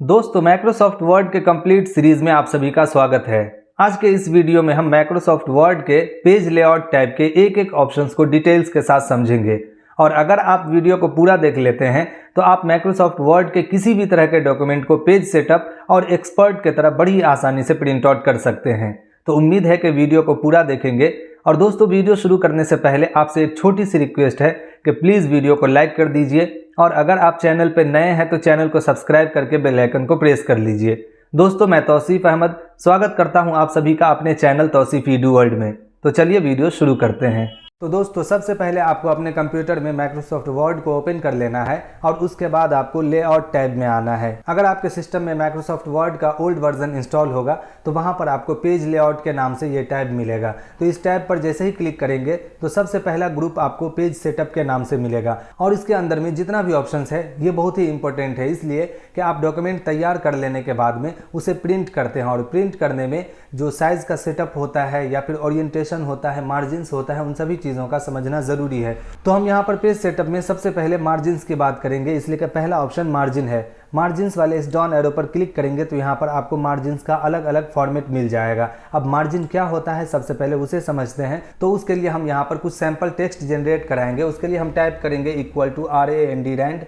दोस्तों Microsoft word के complete series में आप सभी का स्वागत है। आज के इस वीडियो में हम माइक्रोसॉफ्ट वर्ड के पेज लेआउट टाइप के एक एक ऑप्शंस को डिटेल्स के साथ समझेंगे। और अगर आप वीडियो को पूरा देख लेते हैं तो आप माइक्रोसॉफ्ट वर्ड के किसी भी तरह के डॉक्यूमेंट को पेज सेटअप और एक्सपर्ट की तरह बड़ी आसानी से प्रिंट आउट कर सकते हैं। तो उम्मीद है कि वीडियो को पूरा देखेंगे। और दोस्तों वीडियो शुरू करने से पहले आपसे एक छोटी सी रिक्वेस्ट है कि प्लीज़ वीडियो को लाइक कर दीजिए और अगर आप चैनल पर नए हैं तो चैनल को सब्सक्राइब करके बेल आइकन को प्रेस कर लीजिए। दोस्तों मैं तौसीफ अहमद स्वागत करता हूं आप सभी का अपने चैनल तौसीफ ईडू वर्ल्ड में। तो चलिए वीडियो शुरू करते हैं। तो दोस्तों सबसे पहले आपको अपने कंप्यूटर में माइक्रोसॉफ्ट वर्ड को ओपन कर लेना है और उसके बाद आपको लेआउट टैब में आना है। अगर आपके सिस्टम में माइक्रोसॉफ्ट वर्ड का ओल्ड वर्जन इंस्टॉल होगा तो वहां पर आपको पेज लेआउट के नाम से ये टैब मिलेगा। तो इस टैब पर जैसे ही क्लिक करेंगे तो सबसे पहला ग्रुप आपको पेज सेटअप के नाम से मिलेगा और इसके अंदर में जितना भी ऑप्शंस है ये बहुत ही इंपॉर्टेंट है, इसलिए कि आप डॉक्यूमेंट तैयार कर लेने के बाद में उसे प्रिंट करते हैं और प्रिंट करने में जो साइज का सेटअप होता है या फिर ओरिएंटेशन होता है, मार्जिन्स होता है, उन सभी चीज़ों का समझना ज़रूरी है। तो हम यहाँ पर पेज सेटअप में सबसे पहले मार्जिन्स की बात करेंगे, इसलिए कि पहला ऑप्शन मार्जिन है। मार्जिन्स वाले इस डाउन एरो पर क्लिक करेंगे तो यहाँ पर आपको मार्जिन्स का अलग अलग फॉर्मेट मिल जाएगा। अब मार्जिन क्या होता है सबसे पहले उसे समझते हैं। तो उसके लिए हम यहाँ पर कुछ सैंपल टेक्स्ट जनरेट कराएंगे। उसके लिए हम टाइप करेंगे =RAND,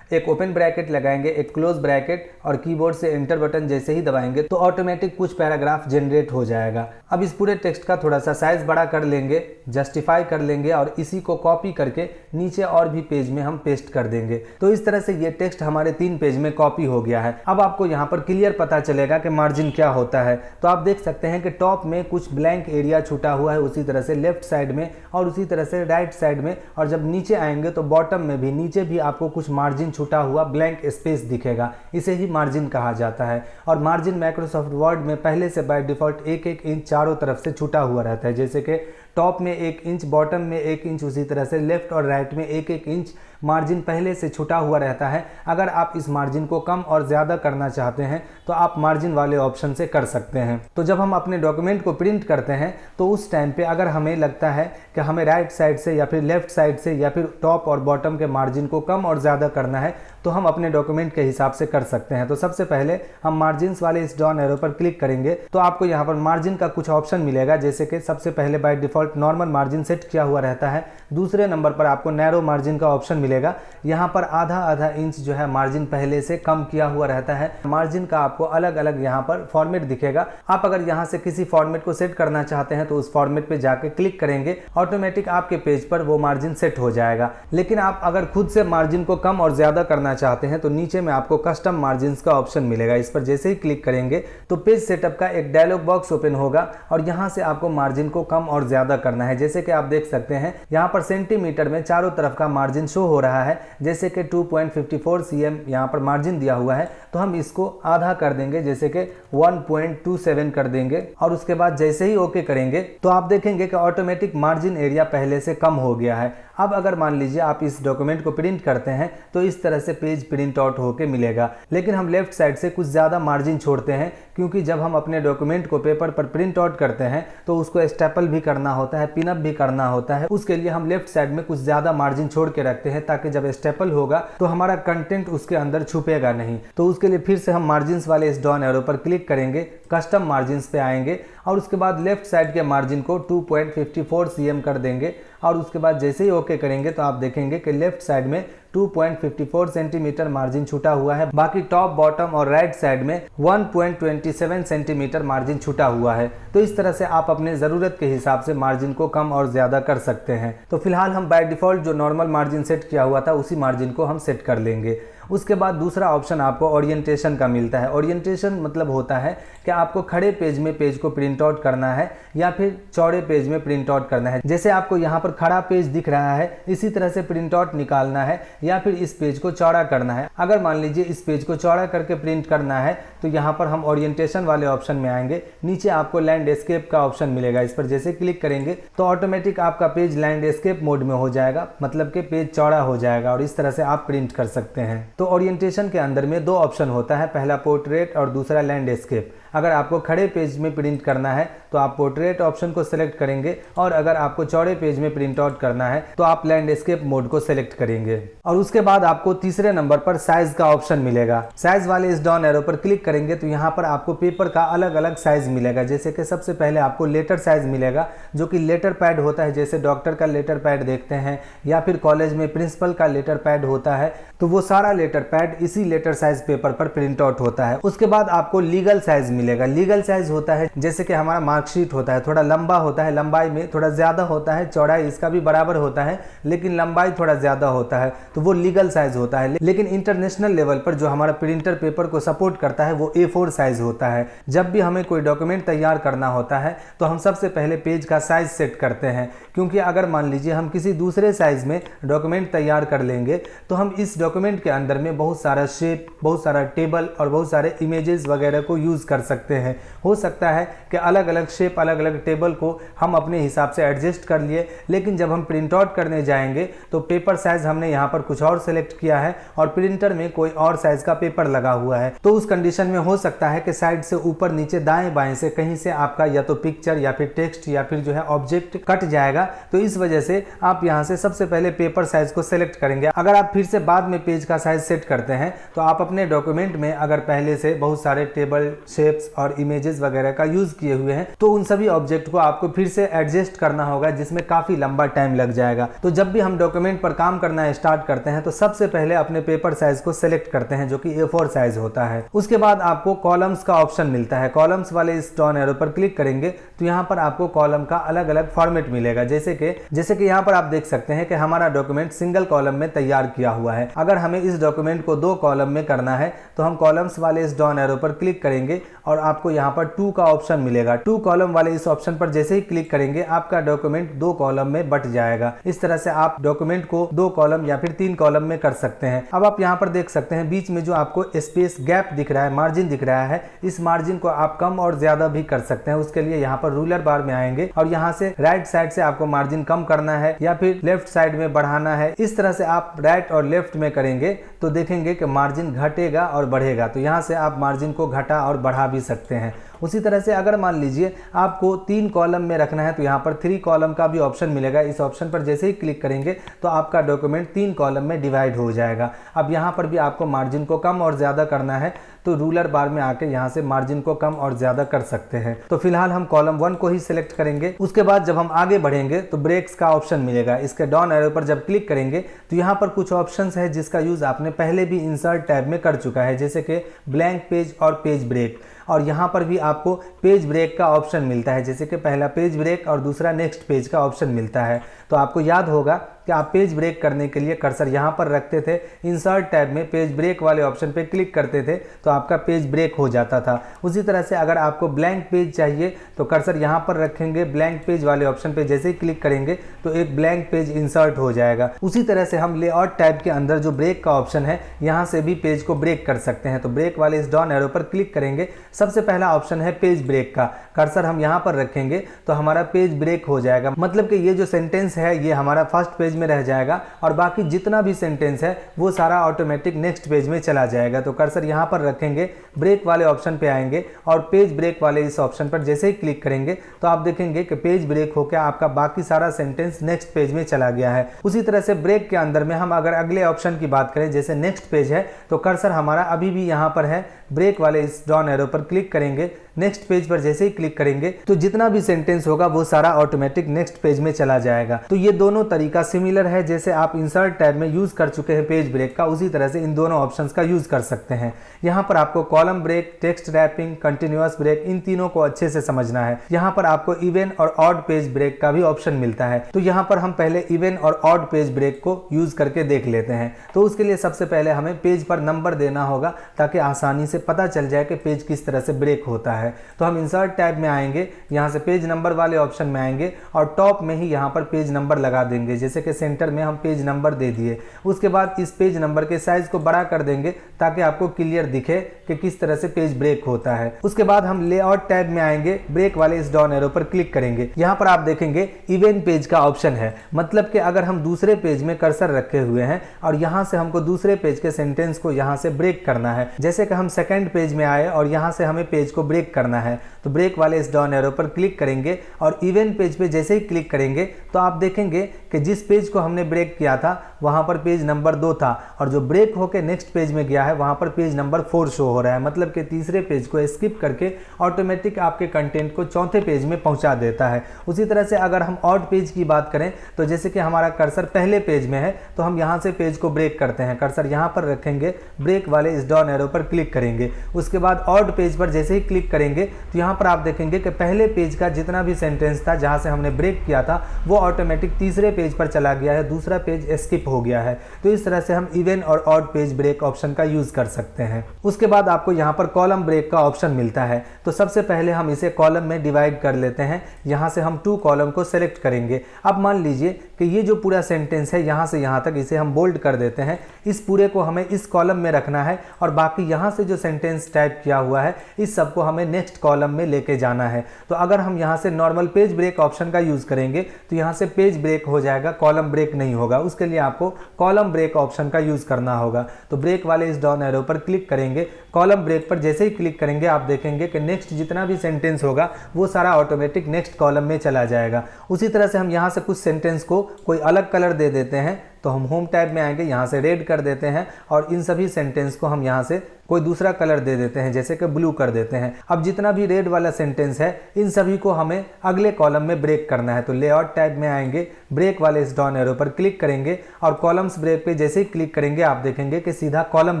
एक ओपन ब्रैकेट लगाएंगे, एक क्लोज ब्रैकेट और कीबोर्ड से एंटर बटन जैसे ही दबाएंगे तो ऑटोमेटिक कुछ पैराग्राफ जनरेट हो जाएगा। अब इस पूरे टेक्स्ट का थोड़ा सा साइज बड़ा कर लेंगे, जस्टिफाई कर लेंगे और इसी को कॉपी करके नीचे और भी पेज में हम पेस्ट कर देंगे। तो इस तरह से ये टेक्स्ट हमारे 3 पेज में कॉपी हो गया है। अब आपको यहाँ पर क्लियर पता चलेगा कि मार्जिन क्या होता है। तो आप देख सकते हैं कि टॉप में कुछ ब्लैंक एरिया छूटा हुआ है, उसी तरह से लेफ्ट साइड में और उसी तरह से राइट साइड में, और जब नीचे आएंगे तो बॉटम में भी नीचे भी आपको कुछ मार्जिन छूटा हुआ ब्लैंक स्पेस दिखेगा। इसे ही मार्जिन कहा जाता है। और मार्जिन माइक्रोसॉफ्ट वर्ड में पहले से बाय डिफॉल्ट 1-1 इंच चारों तरफ से छूटा हुआ रहता है, जैसे कि टॉप में 1 इंच, बॉटम में 1 इंच, उसी तरह से लेफ्ट और राइट में 1-1 इंच मार्जिन पहले से छुटा हुआ रहता है। अगर आप इस मार्जिन को कम और ज़्यादा करना चाहते हैं तो आप मार्जिन वाले ऑप्शन से कर सकते हैं। तो जब हम अपने डॉक्यूमेंट को प्रिंट करते हैं तो उस टाइम पे अगर हमें लगता है कि हमें राइट साइड से या फिर लेफ्ट साइड से या फिर टॉप और बॉटम के मार्जिन को कम और ज़्यादा करना है तो हम अपने डॉक्यूमेंट के हिसाब से कर सकते हैं। तो सबसे पहले हम मार्जिन्स वाले इस डाउन एरो पर क्लिक करेंगे तो आपको यहाँ पर मार्जिन का कुछ ऑप्शन मिलेगा, जैसे कि सबसे पहले by default normal margin set किया हुआ रहता है। दूसरे नंबर पर आपको नैरो मार्जिन का ऑप्शन मिलेगा। यहाँ पर आधा इंच जो है मार्जिन पहले से कम किया हुआ रहता है। मार्जिन का आपको अलग अलग यहाँ पर फॉर्मेट दिखेगा। आप अगर यहाँ से किसी फॉर्मेट को सेट करना चाहते हैं तो उस फॉर्मेट पे जाके क्लिक करेंगे, ऑटोमेटिक आपके पेज पर वो मार्जिन सेट हो जाएगा। लेकिन आप अगर खुद से मार्जिन को कम और ज्यादा करना चाहते हैं तो नीचे में आपको कस्टम मार्जिन का ऑप्शन मिलेगा। इस पर जैसे ही क्लिक करेंगे तो पेज सेटअप का एक डायलॉग बॉक्स ओपन होगा और यहाँ से आपको मार्जिन को कम और ज्यादा करना है। जैसे कि आप देख सकते हैं यहाँ पर सेंटीमीटर में चारों तरफ का मार्जिन शो हो रहा है, जैसे कि 2.54 cm यहाँ पर मार्जिन दिया हुआ है। तो हम इसको आधा कर देंगे, जैसे कि 1.27 कर देंगे और उसके बाद जैसे ही ओके करेंगे तो आप देखेंगे कि ऑटोमेटिक मार्जिन एरिया पहले से कम हो गया है। अब अगर मान लीजिए आप इस डॉक्यूमेंट को प्रिंट करते हैं तो इस तरह से पेज प्रिंट आउट होके मिलेगा। लेकिन हम लेफ्ट साइड से कुछ ज़्यादा मार्जिन छोड़ते हैं, क्योंकि जब हम अपने डॉक्यूमेंट को पेपर पर प्रिंट आउट करते हैं तो उसको स्टेपल भी करना होता है, पिनअप भी करना होता है। उसके लिए हम लेफ्ट साइड में कुछ ज़्यादा मार्जिन छोड़ के रखते हैं ताकि जब स्टेपल होगा तो हमारा कंटेंट उसके अंदर छुपेगा नहीं। तो उसके लिए फिर से हम मार्जिन्स वाले इस डाउन एरो पर क्लिक करेंगे, कस्टम मार्जिन्स पे आएंगे और उसके बाद लेफ्ट साइड के मार्जिन को 2.54 cm कर देंगे और उसके बाद जैसे ही ओके करेंगे तो आप देखेंगे कि लेफ्ट साइड में 2.54 सेंटीमीटर मार्जिन छूटा हुआ है। बाकी टॉप, बॉटम और राइट साइड में 1.27 सेंटीमीटर मार्जिन छूटा हुआ है। तो इस तरह से आप अपने ज़रूरत के हिसाब से मार्जिन को कम और ज़्यादा कर सकते हैं। तो फिलहाल हम बाय डिफ़ॉल्ट जो नॉर्मल मार्जिन सेट किया हुआ था उसी मार्जिन को हम सेट कर लेंगे। उसके बाद दूसरा ऑप्शन आपको ओरिएंटेशन का मिलता है। ओरिएंटेशन मतलब होता है कि आपको खड़े पेज में पेज को प्रिंट आउट करना है या फिर चौड़े पेज में प्रिंट आउट करना है। जैसे आपको यहाँ पर खड़ा पेज दिख रहा है, इसी तरह से प्रिंट आउट निकालना है या फिर इस पेज को चौड़ा करना है। अगर मान लीजिए इस पेज को चौड़ा करके प्रिंट करना है तो यहाँ पर हम ओरिएंटेशन वाले ऑप्शन में आएंगे। नीचे आपको लैंडस्केप का ऑप्शन मिलेगा, इस पर जैसे क्लिक करेंगे तो ऑटोमेटिक आपका पेज लैंडस्केप मोड में हो जाएगा, मतलब कि पेज चौड़ा हो जाएगा और इस तरह से आप प्रिंट कर सकते हैं। तो ओरिएंटेशन के अंदर में 2 ऑप्शन होता है, पहला पोर्ट्रेट और दूसरा लैंडस्केप। अगर आपको खड़े पेज में प्रिंट करना है तो आप पोर्ट्रेट ऑप्शन को सिलेक्ट करेंगे, और अगर आपको चौड़े पेज में प्रिंट आउट करना है तो आप लैंडस्केप मोड को सिलेक्ट करेंगे। और उसके बाद आपको तीसरे नंबर पर साइज का ऑप्शन मिलेगा। साइज वाले इस डाउन एरो पर क्लिक करेंगे तो यहाँ पर आपको पेपर का अलग अलग साइज मिलेगा। जैसे कि सबसे पहले आपको लेटर साइज मिलेगा, जो कि लेटर पैड होता है, जैसे डॉक्टर का लेटर पैड देखते हैं या फिर कॉलेज में प्रिंसिपल का लेटर पैड होता है, तो वो सारा लेटर पैड इसी लेटर साइज पेपर पर प्रिंट आउट होता है। उसके बाद आपको लीगल साइज मिलेगा। लीगल साइज होता है जैसे कि हमारा मार्कशीट होता है, थोड़ा लंबा होता है, लंबाई में थोड़ा ज्यादा होता है, चौड़ाई इसका भी बराबर होता है लेकिन लंबाई थोड़ा ज्यादा होता है, तो वो लीगल साइज होता है। लेकिन इंटरनेशनल लेवल पर जो हमारा प्रिंटर पेपर को सपोर्ट करता है वो A4 साइज होता है। जब भी हमें कोई डॉक्यूमेंट तैयार करना होता है तो हम सबसे पहले पेज का साइज सेट करते हैं, क्योंकि अगर मान लीजिए हम किसी दूसरे साइज में डॉक्यूमेंट तैयार कर लेंगे तो हम इस डॉक्यूमेंट के अंदर में बहुत सारा शेप, बहुत सारा टेबल और बहुत सारे इमेजेस वगैरह को यूज कर सकते हैं। हो सकता है कि अलग अलग शेप, अलग अलग टेबल को हम अपने हिसाब से एडजस्ट कर लिए, लेकिन जब हम प्रिंट आउट करने जाएंगे तो पेपर साइज हमने यहाँ पर कुछ और सेलेक्ट किया है और प्रिंटर में कोई और साइज का पेपर लगा हुआ है, तो उस कंडीशन में हो सकता है कि साइड से ऊपर नीचे दाएं बाएं से कहीं से आपका या तो पिक्चर या फिर टेक्स्ट या फिर जो है ऑब्जेक्ट कट जाएगा। तो इस वजह से आप यहाँ से सबसे पहले पेपर साइज को सिलेक्ट करेंगे। अगर आप फिर से बाद में पेज का साइज सेट करते हैं तो आप अपने डॉक्यूमेंट में अगर पहले से बहुत सारे टेबल, शेप्स और इमेजेस वगैरह का यूज किए हुए हैं तो उन सभी ऑब्जेक्ट को आपको फिर से एडजस्ट करना होगा, जिसमें काफी लंबा टाइम लग जाएगा। तो जब भी हम डॉक्यूमेंट पर काम करना स्टार्ट करते हैं तो सबसे पहले अपने पेपर साइज को सिलेक्ट करते हैं, जो कि A4 साइज होता है। उसके बाद आपको कॉलम्स का ऑप्शन मिलता है। कॉलम्स वाले इस डाउन एरो पर क्लिक करेंगे तो यहाँ पर आपको कॉलम का अलग अलग फॉर्मेट मिलेगा। जैसे कि यहाँ पर आप देख सकते हैं कि हमारा डॉक्यूमेंट सिंगल कॉलम में तैयार किया हुआ है। अगर हमें इस डॉक्यूमेंट को 2 कॉलम में करना है तो हम कॉलम्स वाले इस डाउन एरो पर क्लिक करेंगे और आपको यहाँ पर 2 का ऑप्शन मिलेगा। 2 कॉलम वाले इस ऑप्शन पर जैसे ही क्लिक करेंगे आपका डॉक्यूमेंट 2 कॉलम में बट जाएगा। इस तरह से आप डॉक्यूमेंट को 2 कॉलम या फिर 3 कॉलम में कर सकते हैं। अब आप यहाँ पर देख सकते हैं बीच में जो आपको स्पेस गैप दिख रहा है, मार्जिन दिख रहा है, इस मार्जिन को आप कम और ज्यादा भी कर सकते हैं। उसके लिए यहाँ पर रूलर बार में आएंगे और यहाँ से राइट साइड से आपको मार्जिन कम करना है या फिर लेफ्ट साइड में बढ़ाना है। इस तरह से आप राइट और लेफ्ट में करेंगे तो देखेंगे कि मार्जिन घटेगा और बढ़ेगा। तो यहाँ से आप मार्जिन को घटा और बढ़ा भी सकते हैं। उसी तरह से अगर मान लीजिए आपको 3 कॉलम में रखना है तो यहाँ पर 3 कॉलम का भी ऑप्शन मिलेगा। इस ऑप्शन पर जैसे ही क्लिक करेंगे तो आपका डॉक्यूमेंट 3 कॉलम में डिवाइड हो जाएगा। अब यहाँ पर भी आपको मार्जिन को कम और ज़्यादा करना है तो रूलर बार में आके यहाँ से मार्जिन को कम और ज़्यादा कर सकते हैं। तो फिलहाल हम कॉलम 1 को ही सिलेक्ट करेंगे। उसके बाद जब हम आगे बढ़ेंगे तो ब्रेक्स का ऑप्शन मिलेगा। इसके डाउन एरो पर जब क्लिक करेंगे तो यहाँ पर कुछ ऑप्शंस है जिसका यूज़ आपने पहले भी इंसर्ट टैब में कर चुका है, जैसे कि ब्लैंक पेज और पेज ब्रेक। और यहाँ पर भी आपको पेज ब्रेक का ऑप्शन मिलता है, जैसे कि पहला पेज ब्रेक और दूसरा नेक्स्ट पेज का ऑप्शन मिलता है। तो आपको याद होगा कि आप पेज ब्रेक करने के लिए कर्सर यहाँ पर रखते थे, इंसर्ट टैब में पेज ब्रेक वाले ऑप्शन पे क्लिक करते थे तो आपका पेज ब्रेक हो जाता था। उसी तरह से अगर आपको ब्लैंक पेज चाहिए तो कर्सर यहाँ पर रखेंगे, ब्लैंक पेज वाले ऑप्शन पे जैसे ही क्लिक करेंगे तो एक ब्लैंक पेज इंसर्ट हो जाएगा। उसी तरह से हम लेआउट टैब के अंदर जो ब्रेक का ऑप्शन है यहाँ से भी पेज को ब्रेक कर सकते हैं। तो ब्रेक वाले इस डाउन एरो पर क्लिक करेंगे, सबसे पहला ऑप्शन है पेज ब्रेक का, कर्सर हम यहाँ पर रखेंगे तो हमारा पेज ब्रेक हो जाएगा। मतलब कि ये जो सेंटेंस है ये हमारा फर्स्ट पेज में रह जाएगा और बाकी जितना भी सेंटेंस है वो सारा ऑटोमेटिक नेक्स्ट पेज में चला जाएगा। तो कर्सर यहाँ पर रखेंगे, ब्रेक वाले ऑप्शन पे आएंगे और पेज ब्रेक वाले इस ऑप्शन पर जैसे ही क्लिक करेंगे तो आप देखेंगे कि पेज ब्रेक होकर आपका बाकी सारा सेंटेंस नेक्स्ट पेज में चला गया है। उसी तरह से ब्रेक के अंदर में हम अगर अगले ऑप्शन की बात करें, जैसे नेक्स्ट पेज है, तो कर्सर हमारा अभी भी यहाँ पर है, ब्रेक वाले इस डाउन एरो पर क्लिक करेंगे, नेक्स्ट पेज पर जैसे ही क्लिक करेंगे तो जितना भी सेंटेंस होगा वो सारा ऑटोमेटिक नेक्स्ट पेज में चला जाएगा। तो ये दोनों तरीका सिमिलर है, जैसे आप इंसर्ट टैब में यूज कर चुके हैं पेज ब्रेक का, उसी तरह से इन दोनों ऑप्शंस का यूज कर सकते हैं। यहाँ पर आपको column break, text wrapping, continuous break, इन तीनों को अच्छे से समझना है। यहाँ पर आपको इवन और ऑड पेज ब्रेक का भी ऑप्शन मिलता है। तो यहाँ पर हम पहले इवन और ऑड पेज ब्रेक को यूज करके देख लेते हैं। तो उसके लिए सबसे पहले हमें पेज पर नंबर देना होगा ताकि आसानी से पता चल जाए कि पेज किस तरह से ब्रेक होता है। तो हम इंसर्ट टैब में आएंगे, यहाँ से पेज नंबर वाले ऑप्शन में आएंगे और टॉप में ही यहाँ पर पेज नंबर लगा देंगे, जैसे कि सेंटर में हम पेज नंबर दे दिए। उसके बाद इस पेज नंबर के साइज को बड़ा कर देंगे ताकि आपको क्लियर दिखे कि किस तरह से पेज ब्रेक होता है। उसके बाद हम लेआउट टैब में आएंगे, ब्रेक वाले इस डाउन एरो पर क्लिक करेंगे। यहाँ पर आप देखेंगे इवन पेज का ऑप्शन है, मतलब कि अगर हम दूसरे पेज में कर्सर रखे हुए हैं और यहाँ से हमको दूसरे पेज के सेंटेंस को यहाँ से ब्रेक करना है, जैसे कि हम सेकंड सेकंड पेज में आए और यहाँ से हमें पेज को ब्रेक करना है, तो ब्रेक वाले इस डाउन एरो पर क्लिक करेंगे और इवन पेज पे जैसे ही क्लिक करेंगे तो आप देखेंगे कि जिस पेज को हमने ब्रेक किया था वहाँ पर पेज नंबर 2 था और जो ब्रेक होकर नेक्स्ट पेज में गया है वहाँ पर पेज नंबर 4 शो हो रहा है। मतलब कि तीसरे पेज को स्किप करके ऑटोमेटिक आपके कंटेंट को चौथे पेज में पहुँचा देता है। उसी तरह से अगर हम ऑड पेज की बात करें तो जैसे कि हमारा कर्सर पहले पेज में है तो हम यहाँ से पेज को ब्रेक करते हैं, कर्सर यहाँ पर रखेंगे, ब्रेक वाले इस डाउन एरो पर क्लिक करेंगे। उसके बाद ऑड पेज पर जैसे ही क्लिक करेंगे तो यहाँ पर आप देखेंगे कि पहले पेज का जितना भी सेंटेंस था जहाँ से हमने ब्रेक किया था वो ऑटोमेटिक तीसरे पेज पर चला गया है, दूसरा पेज स्किप हो गया है। तो इस तरह से हम इवन और ऑड पेज ब्रेक ऑप्शन का यूज कर सकते हैं। उसके बाद आपको यहाँ पर कॉलम ब्रेक का ऑप्शन मिलता है, तो सबसे पहले हम इसे कॉलम में डिवाइड कर लेते हैं। यहाँ से हम 2 कॉलम को सेलेक्ट करेंगे। अब मान लीजिए कि ये जो पूरा सेंटेंस है यहाँ से यहाँ तक इसे हम बोल्ड कर देते हैं। इस पूरे को हमें इस कॉलम में रखना है और बाकी यहाँ से जो सेंटेंस टाइप किया हुआ है इस सबको हमें नेक्स्ट कॉलम में लेके जाना है। तो अगर हम यहाँ से नॉर्मल पेज ब्रेक ऑप्शन का यूज करेंगे तो यहाँ से पेज ब्रेक हो जाएगा, कॉलम ब्रेक नहीं होगा। उसके लिए आपको कॉलम ब्रेक ऑप्शन का यूज करना होगा। तो ब्रेक वाले इस डाउन एरो पर क्लिक करेंगे, कॉलम ब्रेक पर जैसे ही क्लिक करेंगे आप देखेंगे कि नेक्स्ट जितना भी सेंटेंस होगा वो सारा ऑटोमेटिक नेक्स्ट कॉलम में चला जाएगा। उसी तरह से हम यहाँ से कुछ सेंटेंस को कोई अलग कलर दे देते हैं, तो हम होम टैब में आएंगे, यहाँ से रेड कर देते हैं और इन सभी सेंटेंस को हम यहाँ से कोई दूसरा कलर दे देते हैं, जैसे कि ब्लू कर देते हैं। अब जितना भी रेड वाला सेंटेंस है इन सभी को हमें अगले कॉलम में ब्रेक करना है। तो लेआउट टैब में आएंगे, ब्रेक वाले इस डाउन एरो पर क्लिक करेंगे और कॉलम्स ब्रेक पे जैसे ही क्लिक करेंगे आप देखेंगे कि सीधा कॉलम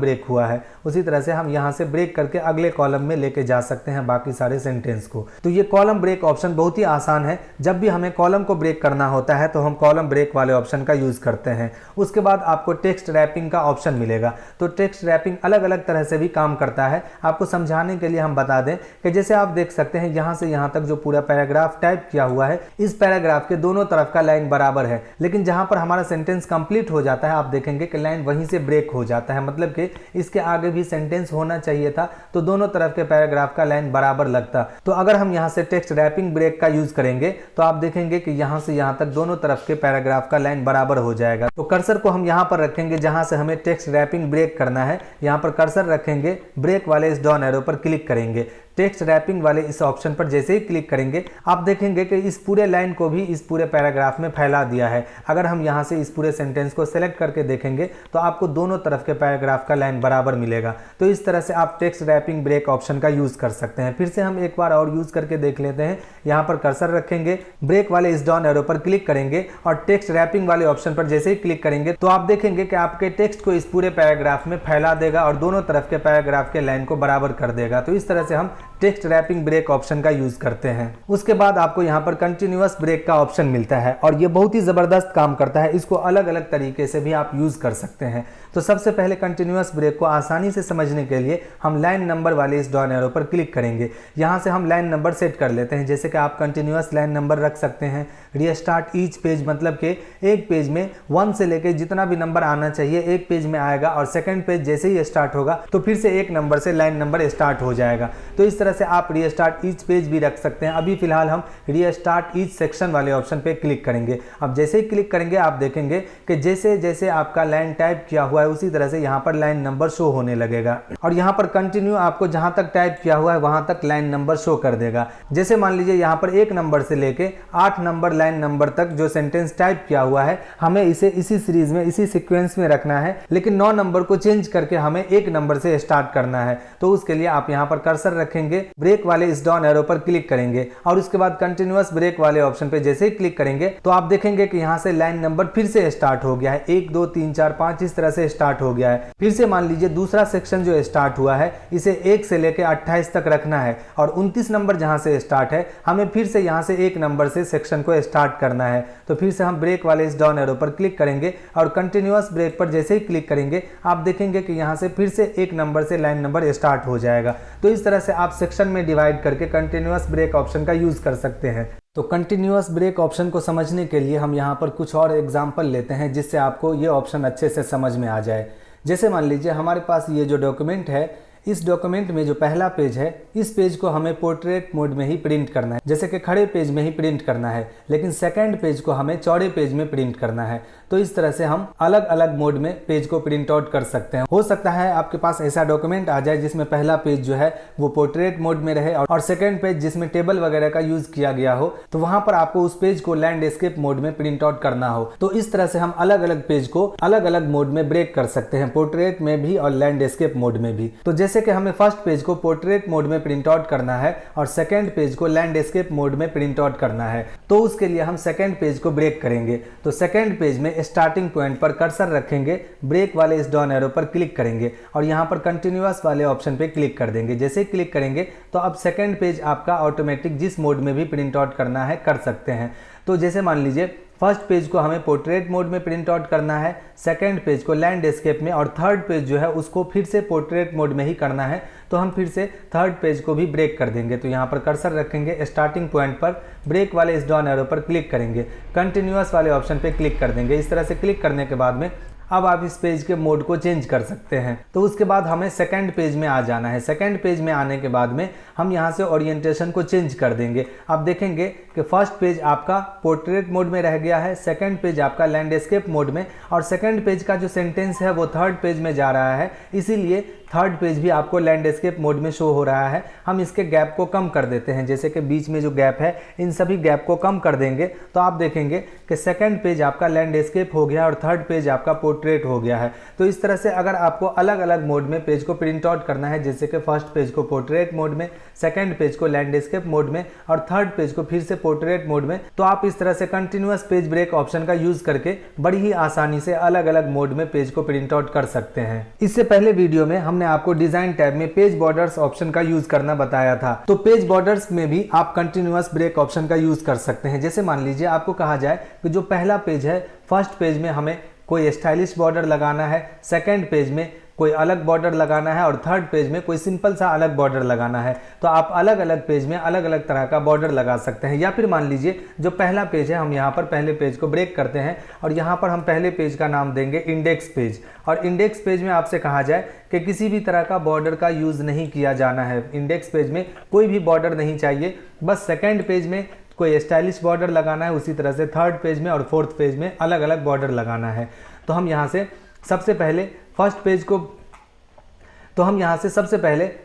ब्रेक हुआ है। उसी तरह से हम यहाँ से ब्रेक करके अगले कॉलम में लेके जा सकते हैं बाकी सारे सेंटेंस को। तो ये कॉलम ब्रेक ऑप्शन बहुत ही आसान है। जब भी हमें कॉलम को ब्रेक करना होता है तो हम कॉलम ब्रेक वाले ऑप्शन का यूज करते हैं। उसके बाद आपको टेक्स्ट रैपिंग का ऑप्शन मिलेगा। तो टेक्स्ट रैपिंग अलग अलग तरह से भी काम करता है। आपको समझाने के लिए हम बता दें कि जैसे आप देख सकते हैं यहाँ से यहाँ तक जो पूरा पैराग्राफ टाइप किया हुआ है, इस पैराग्राफ के दोनों तरफ का लाइन बराबर है, लेकिन जहाँ पर हमारा सेंटेंस कंप्लीट हो जाता है आप देखेंगे कि लाइन वहीं से ब्रेक हो जाता है। मतलब कि इसके आगे भी सेंटेंस होना चाहिए था तो दोनों तरफ के पैराग्राफ का लाइन बराबर लगता। तो अगर हम यहाँ से टेक्स्ट रैपिंग ब्रेक का यूज करेंगे तो आप देखेंगे कि यहाँ से यहाँ तक दोनों तरफ के पैराग्राफ का लाइन बराबर हो जाएगा। तो कर्सर को हम यहाँ पर रखेंगे जहाँ से हमें टेक्स्ट रैपिंग ब्रेक करना है, यहाँ पर कर्सर रखेंगे, ब्रेक वाले इस डाउन एरो पर क्लिक करेंगे, टेक्स्ट रैपिंग वाले इस ऑप्शन पर जैसे ही क्लिक करेंगे आप देखेंगे कि इस पूरे लाइन को भी इस पूरे पैराग्राफ में फैला दिया है। अगर हम यहाँ से इस पूरे सेंटेंस को सेलेक्ट करके देखेंगे तो आपको दोनों तरफ के पैराग्राफ का लाइन बराबर मिलेगा। तो इस तरह से आप टेक्स्ट रैपिंग ब्रेक ऑप्शन का यूज कर सकते हैं। फिर से हम एक बार और यूज करके देख लेते हैं। यहाँ पर कर्सर रखेंगे, ब्रेक वाले इस डाउन एरो पर क्लिक करेंगे और टेक्स्ट रैपिंग वाले ऑप्शन पर जैसे ही क्लिक करेंगे तो आप देखेंगे कि आपके टेक्स्ट को इस पूरे पैराग्राफ में फैला देगा और दोनों तरफ के पैराग्राफ के लाइन को बराबर कर देगा। तो इस तरह से हम टेक्स्ट रैपिंग ब्रेक ऑप्शन का यूज करते हैं। उसके बाद आपको यहाँ पर कंटिन्यूअस ब्रेक का ऑप्शन मिलता है और ये बहुत ही जबरदस्त काम करता है। इसको अलग अलग तरीके से भी आप यूज कर सकते हैं। तो सबसे पहले कंटिन्यूअस ब्रेक को आसानी से समझने के लिए हम लाइन नंबर वाले इस डाउन एरो पर क्लिक करेंगे। यहाँ से हम लाइन नंबर सेट कर लेते हैं, जैसे कि आप कंटिन्यूअस लाइन नंबर रख सकते हैं। रीस्टार्ट ईच पेज मतलब कि एक पेज में 1 से लेके जितना भी नंबर आना चाहिए एक पेज में आएगा और सेकंड पेज जैसे ही स्टार्ट होगा तो फिर से एक नंबर से लाइन नंबर स्टार्ट हो जाएगा। तो इस तरह से आप रीस्टार्ट ईच पेज भी रख सकते हैं। अभी फिलहाल हम रीस्टार्ट ईच सेक्शन वाले ऑप्शन पे क्लिक करेंगे। अब जैसे ही क्लिक करेंगे आप देखेंगे कि जैसे जैसे आपका लाइन टाइप किया हुआ है उसी तरह से यहाँ पर लाइन नंबर शो होने लगेगा और यहाँ पर कंटिन्यू आपको जहाँ तक टाइप किया हुआ है वहाँ तक लाइन नंबर शो कर देगा। जैसे मान लीजिए यहाँ पर 1 नंबर से लेके 8 नंबर लाइन नंबर तक जो सेंटेंस टाइप किया हुआ है हमें इसे इसी सीरीज में इसी सीक्वेंस में रखना है, लेकिन 9 नंबर को चेंज करके हमें 1 नंबर से स्टार्ट करना है। तो उसके लिए आप यहाँ पर कर्सर रखेंगे, ब्रेक वाले इस डाउन एरो पर क्लिक करेंगे और उसके बाद कंटिन्यूअस ब्रेक वाले ऑप्शन पे जैसे ही क्लिक करेंगे तो आप देखेंगे कि यहाँ से लाइन नंबर फिर से स्टार्ट हो गया है। 1 2 3 4 5 इस तरह से स्टार्ट हो गया है। फिर से मान लीजिए दूसरा सेक्शन जो स्टार्ट हुआ है इसे 1 से लेकर 28 तक रखना है और 29 नंबर जहां से स्टार्ट है हमें फिर से यहां से 1 नंबर से सेक्शन को स्टार्ट करना है। तो फिर से हम ब्रेक वाले इस डाउन एरो पर क्लिक करेंगे और कंटिन्यूअस ब्रेक पर जैसे ही क्लिक करेंगे आप देखेंगे कि यहां से फिर से 1 नंबर से लाइन नंबर स्टार्ट हो जाएगा। तो इस तरह से आप सेक्शन में डिवाइड करके कंटिन्यूअस ब्रेक ऑप्शन का यूज कर सकते हैं। तो कंटिन्यूअस ब्रेक ऑप्शन को समझने के लिए हम यहाँ पर कुछ और एग्जाम्पल लेते हैं जिससे आपको ये ऑप्शन अच्छे से समझ में आ जाए। जैसे मान लीजिए हमारे पास ये जो डॉक्यूमेंट है इस डॉक्यूमेंट में जो पहला पेज है, इस पेज को हमें पोर्ट्रेट मोड में ही प्रिंट करना है, जैसे कि खड़े पेज में ही प्रिंट करना है, लेकिन सेकंड पेज को हमें चौड़े पेज में प्रिंट करना है। तो इस तरह से हम अलग अलग मोड में पेज को प्रिंट आउट कर सकते हैं। हो सकता है आपके पास ऐसा डॉक्यूमेंट आ जाए जिसमें पहला पेज जो है वो पोर्ट्रेट मोड में रहे और सेकंड पेज जिसमें टेबल वगैरह का यूज किया गया हो, तो वहां पर आपको उस पेज को लैंडस्केप मोड में प्रिंट आउट करना हो। तो इस तरह से हम अलग अलग पेज को अलग अलग मोड में ब्रेक कर सकते हैं, पोर्ट्रेट में भी और लैंडस्केप मोड में भी। तो जैसे कि हमें फर्स्ट पेज को पोर्ट्रेट मोड में प्रिंट आउट करना है और सेकंड पेज को लैंडस्केप मोड में प्रिंट आउट करना है, तो उसके लिए हम सेकंड पेज को ब्रेक करेंगे। तो सेकंड पेज में स्टार्टिंग पॉइंट पर कर्सर रखेंगे, ब्रेक वाले इस डाउन एरो पर क्लिक करेंगे और यहाँ पर कंटिन्यूअस वाले ऑप्शन पे क्लिक कर देंगे। जैसे क्लिक करेंगे तो अब सेकंड पेज आपका ऑटोमेटिक जिस मोड में भी प्रिंट आउट करना है कर सकते हैं। तो जैसे मान लीजिए फर्स्ट पेज को हमें पोर्ट्रेट मोड में प्रिंट आउट करना है, सेकंड पेज को लैंडस्केप में और थर्ड पेज जो है उसको फिर से पोर्ट्रेट मोड में ही करना है, तो हम फिर से थर्ड पेज को भी ब्रेक कर देंगे। तो यहाँ पर कर्सर रखेंगे, स्टार्टिंग पॉइंट पर ब्रेक वाले इस डाउन एरो पर क्लिक करेंगे, कंटिन्यूअस वाले ऑप्शन पे क्लिक कर देंगे। इस तरह से क्लिक करने के बाद में अब आप इस पेज के मोड को चेंज कर सकते हैं। तो उसके बाद हमें सेकंड पेज में आ जाना है। सेकंड पेज में आने के बाद में हम यहाँ से ओरिएंटेशन को चेंज कर देंगे। आप देखेंगे कि फर्स्ट पेज आपका पोर्ट्रेट मोड में रह गया है, सेकंड पेज आपका लैंडस्केप मोड में और सेकंड पेज का जो सेंटेंस है वो थर्ड पेज में जा रहा है, इसीलिए थर्ड पेज भी आपको लैंडस्केप मोड में शो हो रहा है। हम इसके गैप को कम कर देते हैं, जैसे कि बीच में जो गैप है इन सभी गैप को कम कर देंगे तो आप देखेंगे कि सेकंड पेज आपका लैंडस्केप हो गया और थर्ड पेज आपका पोर्ट्रेट हो गया है। तो इस तरह से अगर आपको अलग अलग मोड में पेज को प्रिंट आउट करना है, जैसे कि फर्स्ट पेज को पोर्ट्रेट मोड में, सेकंड पेज को लैंडस्केप मोड में और थर्ड पेज को फिर से पोर्ट्रेट मोड में, तो आप इस तरह से कंटिन्यूअस पेज ब्रेक ऑप्शन का यूज करके बड़ी ही आसानी से अलग अलग मोड में पेज को प्रिंट आउट कर सकते हैं। इससे पहले वीडियो में हमने आपको डिजाइन टैब में पेज बॉर्डर्स ऑप्शन का यूज करना बताया था। तो पेज बॉर्डर्स में भी आप कंटिन्यूअस ब्रेक ऑप्शन का यूज कर सकते हैं। जैसे मान लीजिए आपको कहा जाए कि जो पहला पेज है, फर्स्ट पेज में हमें कोई स्टाइलिश बॉर्डर लगाना है, सेकंड पेज में कोई अलग बॉर्डर लगाना है और थर्ड पेज में कोई सिंपल सा अलग बॉर्डर लगाना है, तो आप अलग अलग पेज में अलग अलग तरह का बॉर्डर लगा सकते हैं। या फिर मान लीजिए जो पहला पेज है, हम यहाँ पर पहले पेज को ब्रेक करते हैं और यहाँ पर हम पहले पेज का नाम देंगे इंडेक्स पेज। और इंडेक्स पेज में आपसे कहा जाए कि किसी भी तरह का बॉर्डर का यूज नहीं किया जाना है, इंडेक्स पेज में कोई भी बॉर्डर नहीं चाहिए, बस सेकेंड पेज में कोई स्टाइलिश बॉर्डर लगाना है, उसी तरह से थर्ड पेज में और फोर्थ पेज में अलग अलग बॉर्डर लगाना है। तो हम यहाँ से सबसे पहले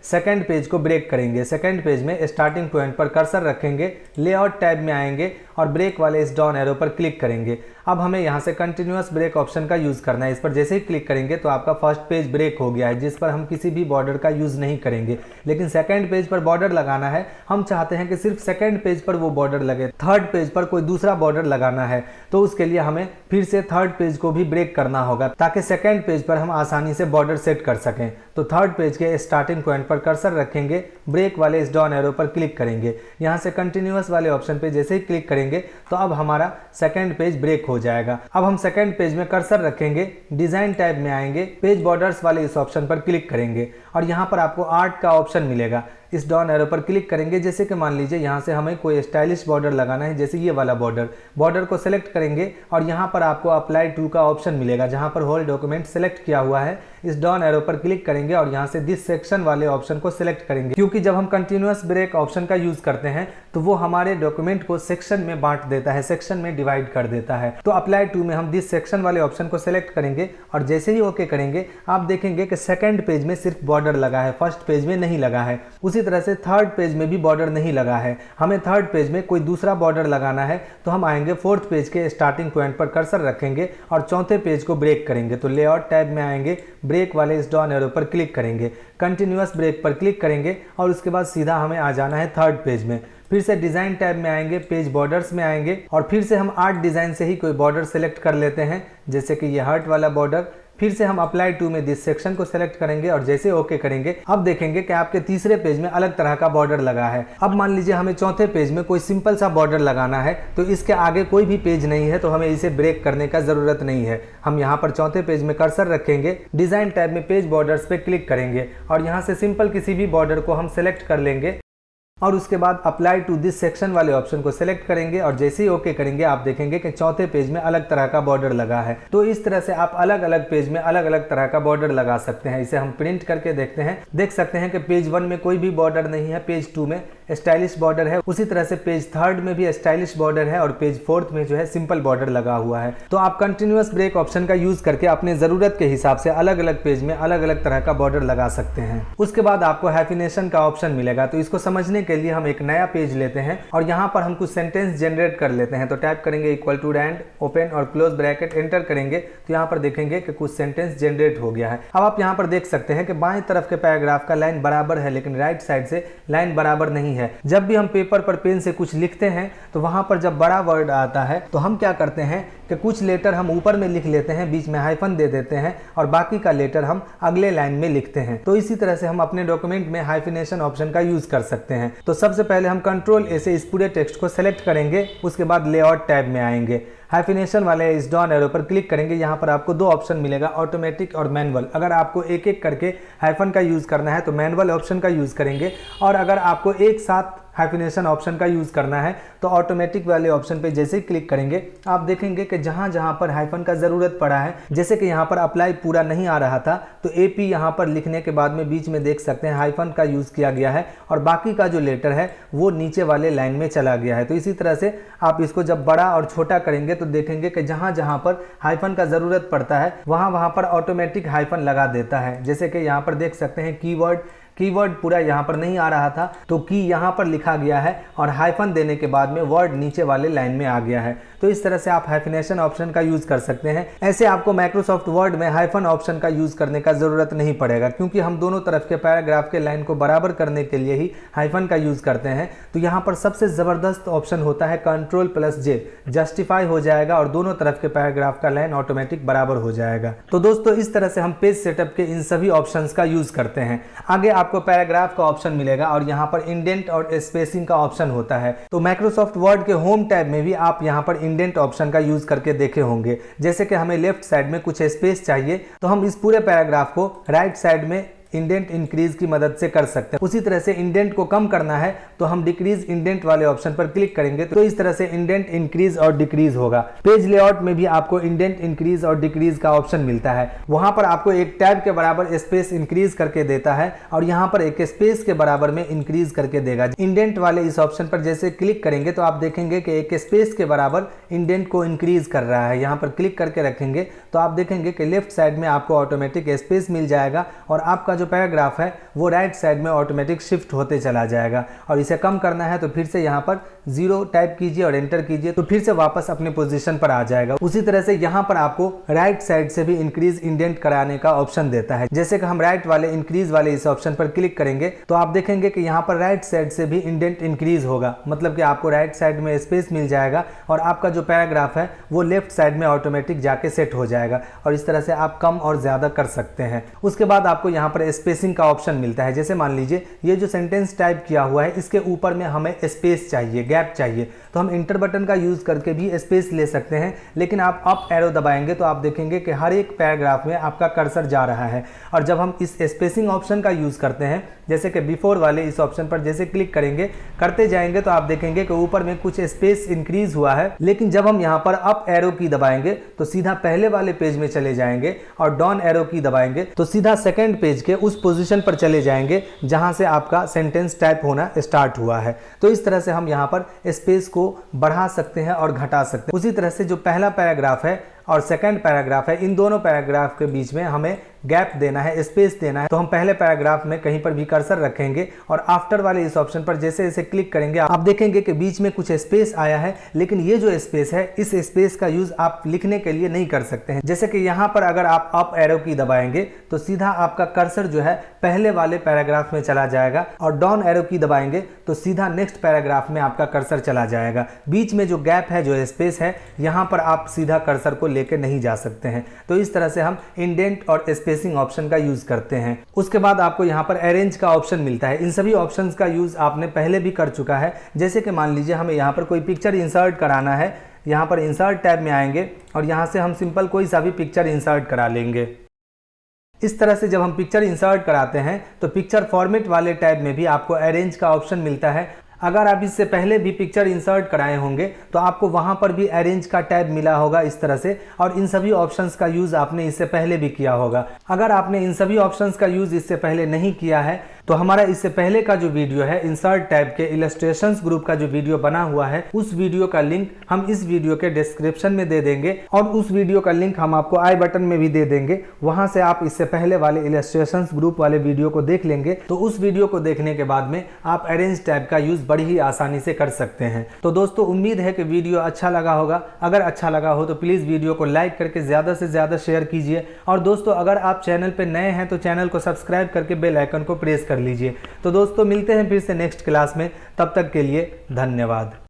सेकंड पेज को ब्रेक करेंगे। सेकंड पेज में स्टार्टिंग पॉइंट पर कर्सर रखेंगे, लेआउट टैब में आएंगे और ब्रेक वाले इस डाउन एरो पर क्लिक करेंगे। अब हमें यहाँ से कंटिन्यूअस ब्रेक ऑप्शन का यूज करना है। इस पर जैसे ही क्लिक करेंगे तो आपका फर्स्ट पेज ब्रेक हो गया है, जिस पर हम किसी भी बॉर्डर का यूज नहीं करेंगे। लेकिन सेकंड पेज पर बॉर्डर लगाना है, हम चाहते हैं कि सिर्फ सेकंड पेज पर वो बॉर्डर लगे, थर्ड पेज पर कोई दूसरा बॉर्डर लगाना है, तो उसके लिए हमें फिर से थर्ड पेज को भी ब्रेक करना होगा ताकि सेकंड पेज पर हम आसानी से बॉर्डर सेट कर सकें। तो थर्ड पेज के स्टार्टिंग पॉइंट पर कर्सर रखेंगे, ब्रेक वाले इस डाउन एरो पर क्लिक करेंगे। यहाँ से कंटिन्यूअस वाले ऑप्शन पे जैसे ही क्लिक करेंगे तो अब हमारा सेकंड पेज ब्रेक हो जाएगा। अब हम सेकंड पेज में कर्सर रखेंगे, डिजाइन टैब में आएंगे, पेज बॉर्डर्स वाले इस ऑप्शन पर क्लिक करेंगे और यहाँ पर आपको आर्ट का ऑप्शन मिलेगा। इस डाउन एरो पर क्लिक करेंगे, जैसे कि मान लीजिए यहाँ से हमें कोई स्टाइलिश बॉर्डर लगाना है, जैसे ये वाला बॉर्डर को सिलेक्ट करेंगे और यहाँ पर आपको अप्लाई टू का ऑप्शन मिलेगा, जहाँ पर होल डॉक्यूमेंट सिलेक्ट किया हुआ है। इस डाउन एरो पर क्लिक करेंगे और यहाँ से दिस सेक्शन वाले ऑप्शन को सिलेक्ट करेंगे, क्योंकि जब हम कंटिन्यूअस ब्रेक ऑप्शन का यूज करते हैं तो वो हमारे डॉक्यूमेंट को सेक्शन में बांट देता है, सेक्शन में डिवाइड कर देता है। तो अप्लाई टू में हम दिस सेक्शन वाले ऑप्शन को सिलेक्ट करेंगे और जैसे ही ओके करेंगे आप देखेंगे कि सेकंड पेज में सिर्फ बॉर्डर लगा है, फर्स्ट पेज में नहीं लगा है। उसी तरह से थर्ड पेज में भी बॉर्डर नहीं लगा है। हमें थर्ड पेज में कोई दूसरा बॉर्डर लगाना है, तो हम आएंगे फोर्थ पेज के स्टार्टिंग पॉइंट पर कर्सर रखेंगे और चौथे पेज को ब्रेक करेंगे। तो लेआउट टैब में आएंगे, ब्रेक वाले इस डाउन एरो पर क्लिक करेंगे, कंटिन्यूअस ब्रेक पर क्लिक करेंगे और उसके बाद सीधा हमें आ जाना है थर्ड पेज में। फिर से डिजाइन टैब में आएंगे, पेज बॉर्डर्स में आएंगे और फिर से हम आर्ट डिजाइन से ही कोई बॉर्डर सेलेक्ट कर लेते हैं, जैसे कि ये हार्ट वाला बॉर्डर। फिर से हम अप्लाई टू में दिस सेक्शन को सिलेक्ट करेंगे और जैसे ओके करेंगे अब देखेंगे कि आपके तीसरे पेज में अलग तरह का बॉर्डर लगा है। अब मान लीजिए हमें चौथे पेज में कोई सिंपल सा बॉर्डर लगाना है, तो इसके आगे कोई भी पेज नहीं है, तो हमें इसे ब्रेक करने का जरूरत नहीं है। हम यहाँ पर चौथे पेज में कर्सर रखेंगे, डिजाइन टैब में पेज बॉर्डर्स पे क्लिक करेंगे और यहाँ से सिंपल किसी भी बॉर्डर को हम सिलेक्ट कर लेंगे और उसके बाद अप्लाई टू दिस सेक्शन वाले ऑप्शन को सिलेक्ट करेंगे और जैसे ही ओके करेंगे आप देखेंगे कि चौथे पेज में अलग तरह का बॉर्डर लगा है। तो इस तरह से आप अलग अलग पेज में अलग अलग तरह का बॉर्डर लगा सकते हैं। इसे हम प्रिंट करके देखते हैं। देख सकते हैं कि पेज 1 में कोई भी बॉर्डर नहीं है, पेज 2 में स्टाइलिश बॉर्डर है, उसी तरह से पेज 3 में भी स्टाइलिश बॉर्डर है और पेज 4 में जो है सिंपल बॉर्डर लगा हुआ है। तो आप कंटिन्यूअस ब्रेक ऑप्शन का यूज करके अपने जरूरत के हिसाब से अलग अलग पेज में अलग अलग तरह का बॉर्डर लगा सकते हैं। उसके बाद आपको हाइफिनेशन का ऑप्शन मिलेगा। तो इसको समझने के लिए हम एक नया पेज लेते हैं और यहाँ पर हम कुछ सेंटेंस जनरेट कर लेते हैं। तो टाइप करेंगे इक्वल टू एंड ओपन और क्लोज ब्रैकेट, एंटर करेंगे तो यहाँ पर देखेंगे कि कुछ सेंटेंस जनरेट हो गया है। अब आप यहाँ पर देख सकते हैं कि बाएं तरफ के पैराग्राफ का लाइन बराबर है लेकिन राइट साइड से लाइन बराबर नहीं है। जब भी हम पेपर पर पेन से कुछ लिखते हैं तो वहां पर जब बड़ा वर्ड आता है तो हम क्या करते हैं कि कुछ लेटर हम ऊपर में लिख लेते हैं, बीच में हाइफन दे देते हैं और बाकी का लेटर हम अगले लाइन में लिखते हैं। तो इसी तरह से हम अपने डॉक्यूमेंट में हाइफिनेशन ऑप्शन का यूज कर सकते हैं। तो सबसे पहले हम कंट्रोल ए से इस पूरे टेक्स्ट को सेलेक्ट करेंगे, उसके बाद लेआउट टैब में आएंगे, हाइफिनेशन वाले इस डाउन एरो पर क्लिक करेंगे। यहाँ पर आपको दो ऑप्शन मिलेगा, ऑटोमेटिक और मैनुअल। अगर आपको एक एक करके हाइफन का यूज करना है तो मैनुअल ऑप्शन का यूज करेंगे और अगर आपको एक साथ हाइफिनेशन ऑप्शन का यूज करना है तो ऑटोमेटिक वाले ऑप्शन पे जैसे ही क्लिक करेंगे आप देखेंगे कि जहां जहां पर हाइफन का जरूरत पड़ा है, जैसे कि यहाँ पर अप्लाई पूरा नहीं आ रहा था तो एपी यहाँ पर लिखने के बाद में बीच में देख सकते हैं हाइफन का यूज किया गया है और बाकी का जो लेटर है वो नीचे वाले लाइन में चला गया है। तो इसी तरह से आप इसको जब बड़ा और छोटा करेंगे तो देखेंगे कि जहां जहां पर हाइफन का जरूरत पड़ता है वहां पर ऑटोमेटिक हाइफन लगा देता है। जैसे कि यहाँ पर देख सकते हैं कीवर्ड पूरा यहाँ पर नहीं आ रहा था तो की यहाँ पर लिखा गया है और हाइफन देने के बाद में वर्ड नीचे वाले लाइन में आ गया है। तो इस तरह से आप हाइफिनेशन ऑप्शन का यूज कर सकते हैं। ऐसे आपको माइक्रोसॉफ्ट वर्ड में हाइफन ऑप्शन का यूज करने का जरूरत नहीं पड़ेगा क्योंकि हम दोनों तरफ के पैराग्राफ के लाइन को बराबर करने के लिए ही हाइफन का यूज करते हैं। तो यहाँ पर सबसे जबरदस्त ऑप्शन होता है Ctrl+J, जस्टिफाई हो जाएगा और दोनों तरफ के पैराग्राफ का लाइन ऑटोमेटिक बराबर हो जाएगा। तो दोस्तों इस तरह से हम पेज सेटअप के इन सभी ऑप्शंस का यूज करते हैं। आगे आपको पैराग्राफ का ऑप्शन मिलेगा और यहाँ पर इंडेंट और स्पेसिंग का ऑप्शन होता है। तो माइक्रोसॉफ्ट वर्ड के होम टैब में भी आप यहाँ पर इंडेंट ऑप्शन का यूज करके देखे होंगे। जैसे कि हमें लेफ्ट साइड में कुछ स्पेस चाहिए तो हम इस पूरे पैराग्राफ को राइट साइड में इंडेंट इंक्रीज की मदद से कर सकते हैं। उसी तरह से इंडेंट को कम करना है तो हम डिक्रीज इंडेंट वाले ऑप्शन पर क्लिक करेंगे तो इस तरह से इंडेंट इंक्रीज और डिक्रीज होगा। पेज लेआउट में भी आपको इंडेंट इंक्रीज और डिक्रीज का ऑप्शन मिलता है। वहां पर आपको एक टैब के बराबर स्पेस इंक्रीज करके देता है और यहाँ पर एक स्पेस के बराबर में इंक्रीज करके देगा। इंडेंट वाले इस ऑप्शन पर जैसे क्लिक करेंगे तो आप देखेंगे कि एक स्पेस के बराबर इंडेंट को इंक्रीज कर रहा है। यहाँ पर क्लिक करके रखेंगे तो आप देखेंगे कि लेफ्ट साइड में आपको ऑटोमेटिक स्पेस मिल जाएगा और आपका जो पैराग्राफ है वो राइट साइड में ऑटोमेटिक शिफ्ट होते चला जाएगा। और इसे कम करना है तो फिर से यहाँ पर 0 टाइप कीजिए और एंटर कीजिए तो फिर से वापस अपने पोजीशन पर आ जाएगा। उसी तरह से यहाँ पर आपको राइट साइड से भी इंक्रीज इंडेंट कराने का ऑप्शन देता है। जैसे कि हम राइट वाले इंक्रीज वाले इस ऑप्शन पर क्लिक करेंगे तो आप देखेंगे कि यहाँ पर राइट साइड से भी इंडेंट इंक्रीज होगा, मतलब कि आपको राइट साइड में स्पेस मिल जाएगा और आपका जो पैराग्राफ है वो लेफ्ट साइड में ऑटोमेटिक जाके सेट हो जाएगा। और इस तरह से आप कम और ज्यादा कर सकते हैं। उसके बाद आपको यहाँ पर स्पेसिंग का ऑप्शन मिलता है। जैसे मान लीजिए ये जो सेंटेंस टाइप किया हुआ है इसके ऊपर में हमें स्पेस चाहिए, गैप चाहिए, तो हम इंटर बटन का यूज करके भी स्पेस ले सकते हैं। लेकिन आप अप एरो दबाएंगे तो आप देखेंगे कि हर एक पैराग्राफ में आपका कर्सर जा रहा है। और जब हम इस स्पेसिंग ऑप्शन का यूज करते हैं जैसे कि बिफोर वाले इस ऑप्शन पर जैसे क्लिक करेंगे करते जाएंगे तो आप देखेंगे कि ऊपर में कुछ स्पेस इंक्रीज हुआ है। लेकिन जब हम यहाँ पर अप एरो की दबाएंगे तो सीधा पहले वाले पेज में चले जाएंगे और डाउन एरो की दबाएंगे तो सीधा सेकंड पेज के उस पोजीशन पर चले जाएंगे जहां से आपका सेंटेंस टाइप होना स्टार्ट हुआ है। तो इस तरह से हम यहाँ पर स्पेस को बढ़ा सकते हैं और घटा सकते हैं। उसी तरह से जो पहला पैराग्राफ है और सेकंड पैराग्राफ है, इन दोनों पैराग्राफ के बीच में हमें गैप देना है, स्पेस देना है। तो हम पहले पैराग्राफ में कहीं पर भी कर्सर रखेंगे और आफ्टर वाले इस ऑप्शन पर जैसे जैसे क्लिक करेंगे आप देखेंगे कि बीच में कुछ स्पेस आया है। लेकिन ये जो स्पेस है इस स्पेस का यूज आप लिखने के लिए नहीं कर सकते हैं। जैसे कि यहाँ पर अगर आप अप एरो की दबाएंगे तो सीधा आपका कर्सर जो है पहले वाले पैराग्राफ में चला जाएगा और डाउन एरो की दबाएंगे तो सीधा नेक्स्ट पैराग्राफ में आपका कर्सर चला जाएगा। बीच में जो गैप है, जो स्पेस है, यहाँ पर आप सीधा कर्सर को लेकर नहीं जा सकते हैं। तो इस तरह से हम इंडेंट और स्पेसिंग ऑप्शन का यूज करते हैं। उसके बाद आपको यहाँ पर अरेंज का ऑप्शन मिलता है। इन सभी ऑप्शंस का यूज आपने पहले भी कर चुका है। जैसे कि मान लीजिए हमें यहाँ पर कोई पिक्चर इंसर्ट कराना है, यहाँ पर इंसर्ट टैब में आएंगे और यहाँ से हम सिंपल कोई सा भी पिक्चर इंसर्ट करा लेंगे। इस तरह से जब हम पिक्चर इंसर्ट कराते हैं तो पिक्चर फॉर्मेट वाले टैब में भी आपको अरेंज का ऑप्शन मिलता है। अगर आप इससे पहले भी पिक्चर इंसर्ट कराए होंगे तो आपको वहां पर भी अरेंज का टैब मिला होगा इस तरह से, और इन सभी ऑप्शंस का यूज़ आपने इससे पहले भी किया होगा। अगर आपने इन सभी ऑप्शंस का यूज़ इससे पहले नहीं किया है तो हमारा इससे पहले का जो वीडियो है इंसर्ट टैब के इलस्ट्रेशंस ग्रुप का जो वीडियो बना हुआ है, उस वीडियो का लिंक हम इस वीडियो के डिस्क्रिप्शन में दे देंगे और उस वीडियो का लिंक हम आपको आई बटन में भी दे देंगे। वहां से आप इससे पहले वाले इलस्ट्रेशंस ग्रुप वाले वीडियो को देख लेंगे, तो उस वीडियो को देखने के बाद में आप अरेंज टैब का यूज बड़ी ही आसानी से कर सकते हैं। तो दोस्तों उम्मीद है कि वीडियो अच्छा लगा होगा। अगर अच्छा लगा हो तो प्लीज वीडियो को लाइक करके ज्यादा से ज्यादा शेयर कीजिए, और दोस्तों अगर आप चैनल पे नए हैं तो चैनल को सब्सक्राइब करके बेल आइकन को प्रेस कर लीजिए। तो दोस्तों मिलते हैं फिर से नेक्स्ट क्लास में, तब तक के लिए धन्यवाद।